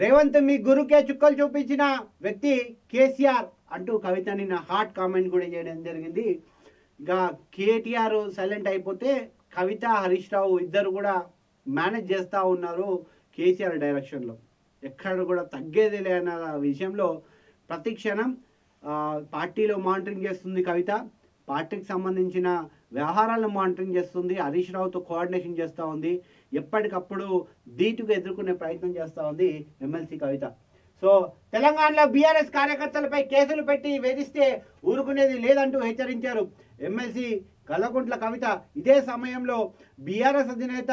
రేవంత్ మీ గురుకే చుక్కలు చూపించిన వ్యక్తి కేసీఆర్ అంటూ కవిత నిన్న హాట్ కామెంట్ కూడా చేయడం జరిగింది. ఇక కేటీఆర్ సైలెంట్ అయిపోతే కవిత హరీష్ రావు ఇద్దరు కూడా మేనేజ్ చేస్తూ ఉన్నారు కేసీఆర్ డైరెక్షన్లో. ఎక్కడ కూడా తగ్గేది లేన విషయంలో ప్రతి క్షణం పార్టీలో మానిటరింగ్ చేస్తుంది కవిత. పార్టీకి సంబంధించిన వ్యవహారాలను మానిటరింగ్ చేస్తుంది. హరీష్ రావుతో కోఆర్డినేషన్ చేస్తూ ఉంది. ఎప్పటికప్పుడు ధీటుగా ఎదుర్కొనే ప్రయత్నం చేస్తూ ఉంది ఎమ్మెల్సీ కవిత. సో తెలంగాణలో బీఆర్ఎస్ కార్యకర్తలపై కేసులు పెట్టి వేధిస్తే ఊరుకునేది లేదంటూ హెచ్చరించారు ఎమ్మెల్సీ కల్వకుంట్ల కవిత. ఇదే సమయంలో బీఆర్ఎస్ అధినేత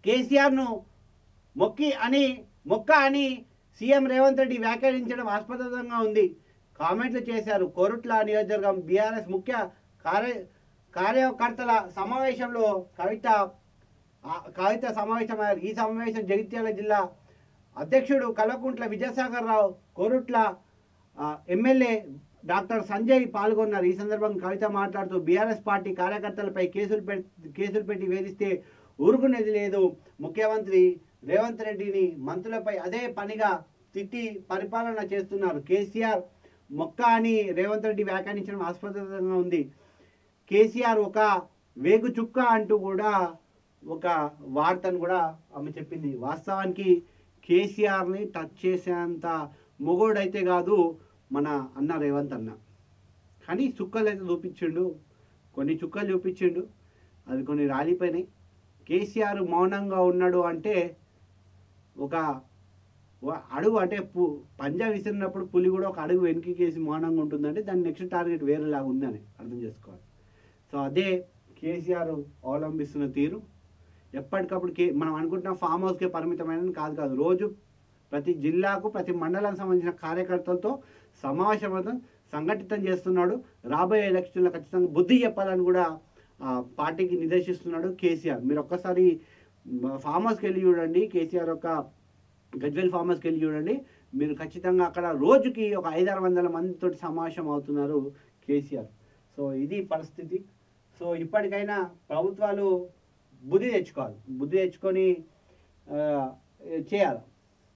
కేసీఆర్ను మొక్క అని సీఎం రేవంత్ రెడ్డి వ్యాఖ్యానించడం ఆస్పదంగా ఉంది. కామెంట్లు చేశారు. కోరుట్ల నియోజకవర్గం బీఆర్ఎస్ ముఖ్య కార్యకర్తల సమావేశంలో కవిత సమావేశమయ్యారు. ఈ సమావేశం జగిత్యాల జిల్లా అధ్యక్షుడు కల్వకుంట్ల విజయసాగర్ రావు, కోరుట్ల ఎమ్మెల్యే డాక్టర్ సంజయ్ పాల్గొన్నారు. ఈ సందర్భంగా కవిత మాట్లాడుతూ బీఆర్ఎస్ పార్టీ కార్యకర్తలపై కేసులు పెట్టి వేధిస్తే ఊరుకునేది లేదు. ముఖ్యమంత్రి రేవంత్ రెడ్డిని మంత్రులపై అదే పనిగా తిట్టి పరిపాలన చేస్తున్నారు. కేసీఆర్ మొక్క అని రేవంత్ రెడ్డి వ్యాఖ్యానించడం ఆస్పదంగా ఉంది. కేసీఆర్ ఒక వేగు చుక్క అంటూ కూడా ఒక వార్తను కూడా ఆమె చెప్పింది. వాస్తవానికి కేసీఆర్ని టచ్ చేసేంత మొగోడైతే కాదు మన అన్న రేవంత్ అన్న. కానీ చుక్కలు అయితే చూపించిండు, కొన్ని చుక్కలు చూపించిండు, అవి కొన్ని రాలిపోయినాయి. కేసీఆర్ మౌనంగా ఉన్నాడు అంటే ఒక అడుగు అంటే పంజా విసిరినప్పుడు పులి కూడా ఒక అడుగు వెనక్కికేసి మౌనంగా ఉంటుందంటే దాని నెక్స్ట్ టార్గెట్ వేరేలాగా ఉందని అర్థం చేసుకోవాలి. సో అదే కేసీఆర్ అవలంబిస్తున్న తీరు. ఎప్పటికప్పుడు మనం అనుకుంటున్న ఫామ్ హౌస్కే పరిమితమైన కాదు. రోజు ప్రతి జిల్లాకు ప్రతి మండలానికి సంబంధించిన కార్యకర్తలతో సమావేశం సంఘటితం చేస్తున్నాడు. రాబోయే ఎలక్షన్లో ఖచ్చితంగా బుద్ధి చెప్పాలని కూడా పార్టీకి నిర్దేశిస్తున్నాడు కేసీఆర్. మీరు ఒక్కసారి ఫామ్ హౌస్కి వెళ్ళి చూడండి, కేసీఆర్ యొక్క గజ్వేల్ ఫామ్ హౌస్కి వెళ్ళి చూడండి. మీరు ఖచ్చితంగా అక్కడ రోజుకి ఒక 500-600 మందితో సమావేశం అవుతున్నారు కేసీఆర్. సో ఇది పరిస్థితి. సో ఇప్పటికైనా ప్రభుత్వాలు బుద్ధి తెచ్చుకోవాలి, బుద్ధి తెచ్చుకొని చేయాలి.